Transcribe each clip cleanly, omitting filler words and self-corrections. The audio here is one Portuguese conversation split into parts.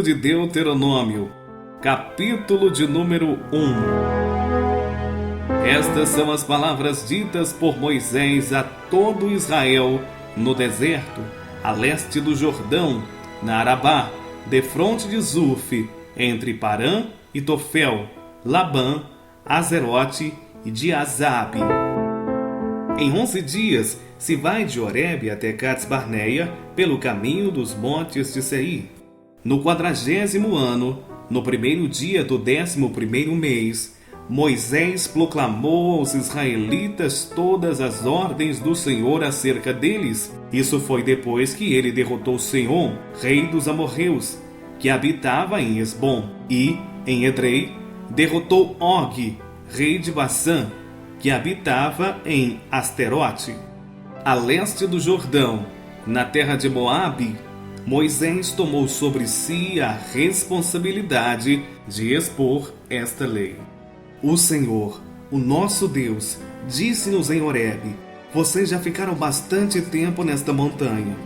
livro de Deuteronômio, capítulo de número 1. Estas são as palavras ditas por Moisés a todo Israel no deserto, a leste do Jordão, na Arabá, defronte de Zuf, entre Parã e Tofel, Labã, Azerote e Diazabe. Em 11 dias se vai de Horebe até Cades-Barneia pelo caminho dos montes de Seir. No 40º ano, no primeiro dia do 11º mês, Moisés proclamou aos israelitas todas as ordens do Senhor acerca deles. Isso foi depois que ele derrotou Sihon, rei dos amorreus, que habitava em Esbom, e, em Edrei, derrotou Og, rei de Bassã, que habitava em Asterote. A leste do Jordão, na terra de Moabe, Moisés tomou sobre si a responsabilidade de expor esta lei. O Senhor, o nosso Deus, disse-nos em Horebe: vocês já ficaram bastante tempo nesta montanha.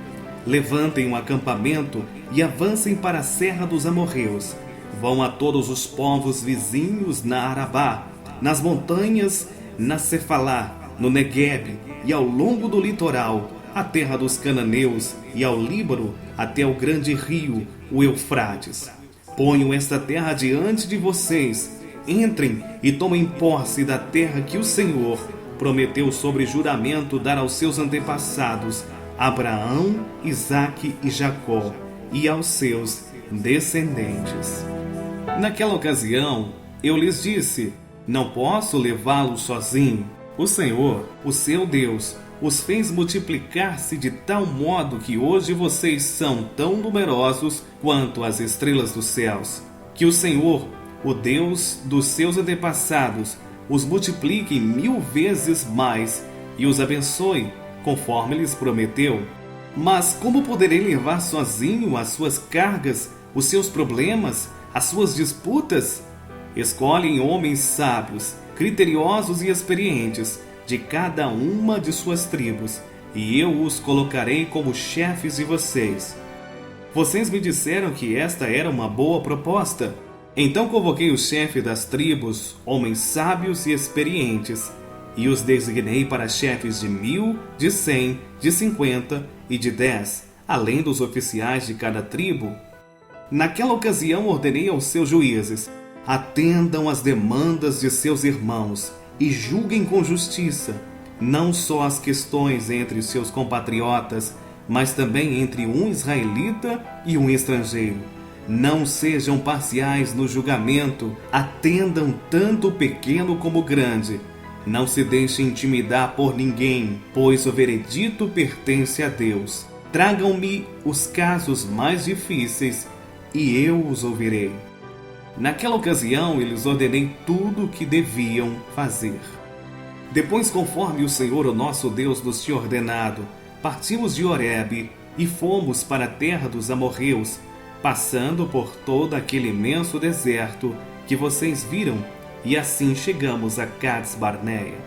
Levantem um acampamento e avancem para a serra dos amorreus. Vão a todos os povos vizinhos na Arabá, nas montanhas, na Cefalá, no Neguebe e ao longo do litoral, a terra dos cananeus e ao Líbano até o grande rio, o Eufrates. Ponham esta terra diante de vocês. Entrem e tomem posse da terra que o Senhor prometeu sobre juramento dar aos seus antepassados, Abraão, Isaque e Jacó, e aos seus descendentes. Naquela ocasião, eu lhes disse: não posso levá-los sozinho. O Senhor, o seu Deus, os fez multiplicar-se de tal modo que hoje vocês são tão numerosos quanto as estrelas dos céus. Que o Senhor, o Deus dos seus antepassados, os multiplique 1000 vezes mais e os abençoe, conforme lhes prometeu. Mas como poderei levar sozinho as suas cargas, os seus problemas, as suas disputas? Escolhem homens sábios, criteriosos e experientes, de cada uma de suas tribos, e eu os colocarei como chefes de vocês. Vocês me disseram que esta era uma boa proposta. Então convoquei o chefe das tribos, homens sábios e experientes, e os designei para chefes de 1000, de 100, de 50 e de 10, além dos oficiais de cada tribo. Naquela ocasião ordenei aos seus juízes: atendam às demandas de seus irmãos e julguem com justiça, não só as questões entre seus compatriotas, mas também entre um israelita e um estrangeiro. Não sejam parciais no julgamento, atendam tanto o pequeno como o grande. Não se deixem intimidar por ninguém, pois o veredito pertence a Deus. Tragam-me os casos mais difíceis e eu os ouvirei. Naquela ocasião, eu lhes ordenei tudo o que deviam fazer. Depois, conforme o Senhor, o nosso Deus, nos tinha ordenado, partimos de Horebe e fomos para a terra dos amorreus, passando por todo aquele imenso deserto que vocês viram, e assim chegamos a Cades-Barneia.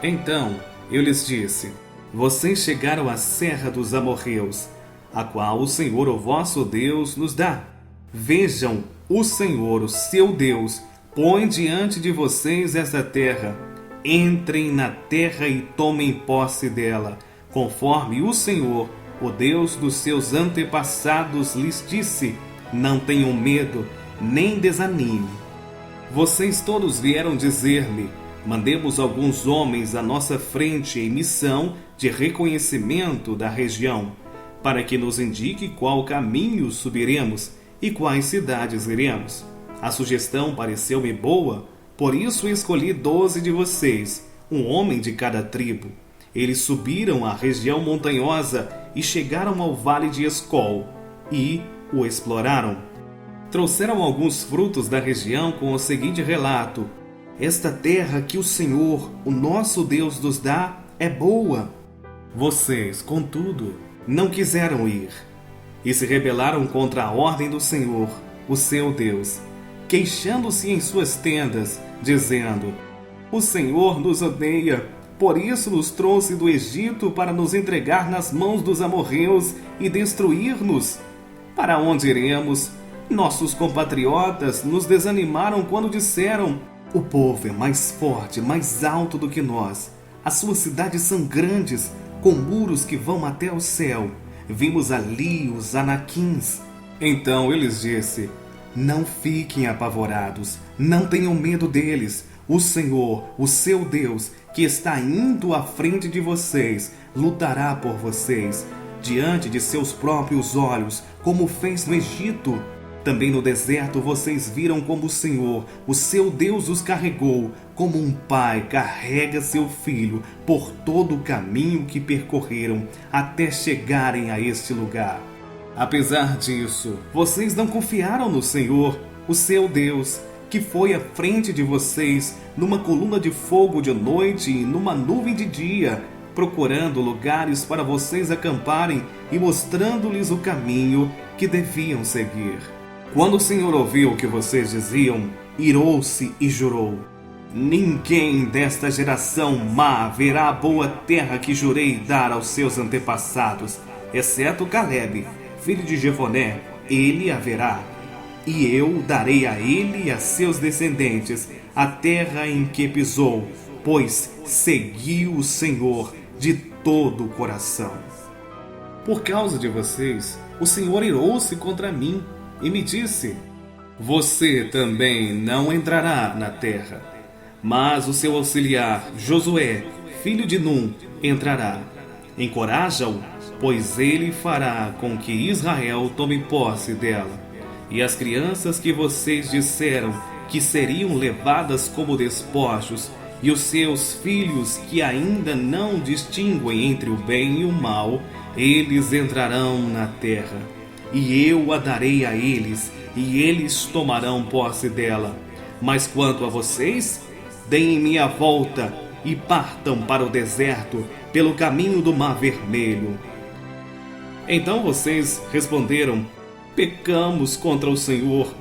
Então eu lhes disse: vocês chegaram à serra dos amorreus, a qual o Senhor, o vosso Deus, nos dá. Vejam, o Senhor, o seu Deus, põe diante de vocês esta terra. Entrem na terra e tomem posse dela, conforme o Senhor, o Deus dos seus antepassados, lhes disse. Não tenham medo, nem desanime. Vocês todos vieram dizer-me: mandemos alguns homens à nossa frente em missão de reconhecimento da região, para que nos indique qual caminho subiremos e quais cidades iremos. A sugestão pareceu-me boa, por isso escolhi 12 de vocês, um homem de cada tribo. Eles subiram a região montanhosa e chegaram ao vale de Escol, e o exploraram. Trouxeram alguns frutos da região com o seguinte relato: esta terra que o Senhor, o nosso Deus, nos dá, é boa. Vocês, contudo, não quiseram ir, e se rebelaram contra a ordem do Senhor, o seu Deus, queixando-se em suas tendas, dizendo: o Senhor nos odeia, por isso nos trouxe do Egito para nos entregar nas mãos dos amorreus e destruir-nos. Para onde iremos? Nossos compatriotas nos desanimaram quando disseram: o povo é mais forte, mais alto do que nós. As suas cidades são grandes, com muros que vão até o céu. Vimos ali os anaquins. Então ele lhes disse: não fiquem apavorados, não tenham medo deles. O Senhor, o seu Deus, que está indo à frente de vocês, lutará por vocês, diante de seus próprios olhos, como fez no Egito. Também no deserto vocês viram como o Senhor, o seu Deus, os carregou, como um pai carrega seu filho por todo o caminho que percorreram até chegarem a este lugar. Apesar disso, vocês não confiaram no Senhor, o seu Deus, que foi à frente de vocês numa coluna de fogo de noite e numa nuvem de dia, procurando lugares para vocês acamparem e mostrando-lhes o caminho que deviam seguir. Quando o Senhor ouviu o que vocês diziam, irou-se e jurou: ninguém desta geração má verá a boa terra que jurei dar aos seus antepassados, exceto Calebe, filho de Jefoné. Ele a verá, e eu darei a ele e a seus descendentes a terra em que pisou, pois seguiu o Senhor de todo o coração. Por causa de vocês, o Senhor irou-se contra mim e me disse: você também não entrará na terra, mas o seu auxiliar Josué, filho de Num, entrará. Encoraja-o, pois ele fará com que Israel tome posse dela. E as crianças que vocês disseram que seriam levadas como despojos, e os seus filhos que ainda não distinguem entre o bem e o mal, eles entrarão na terra. E eu a darei a eles, e eles tomarão posse dela. Mas quanto a vocês, deem-me a volta e partam para o deserto, pelo caminho do Mar Vermelho. Então vocês responderam: pecamos contra o Senhor.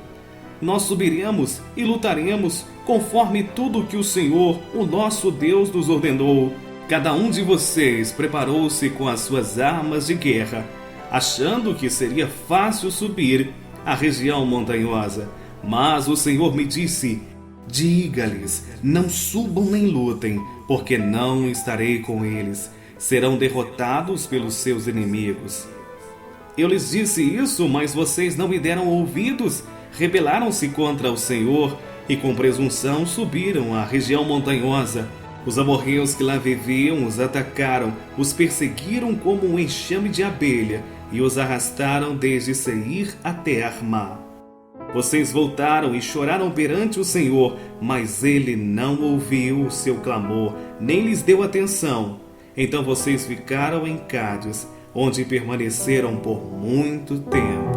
Nós subiremos e lutaremos conforme tudo que o Senhor, o nosso Deus, nos ordenou. Cada um de vocês preparou-se com as suas armas de guerra, achando que seria fácil subir a região montanhosa. Mas o Senhor me disse: diga-lhes, não subam nem lutem, porque não estarei com eles. Serão derrotados pelos seus inimigos. Eu lhes disse isso, mas vocês não me deram ouvidos. Rebelaram-se contra o Senhor e com presunção subiram à região montanhosa. Os amorreus que lá viviam os atacaram, os perseguiram como um enxame de abelha e os arrastaram desde Seir até Armá. Vocês voltaram e choraram perante o Senhor, mas ele não ouviu o seu clamor, nem lhes deu atenção. Então vocês ficaram em Cádiz, onde permaneceram por muito tempo.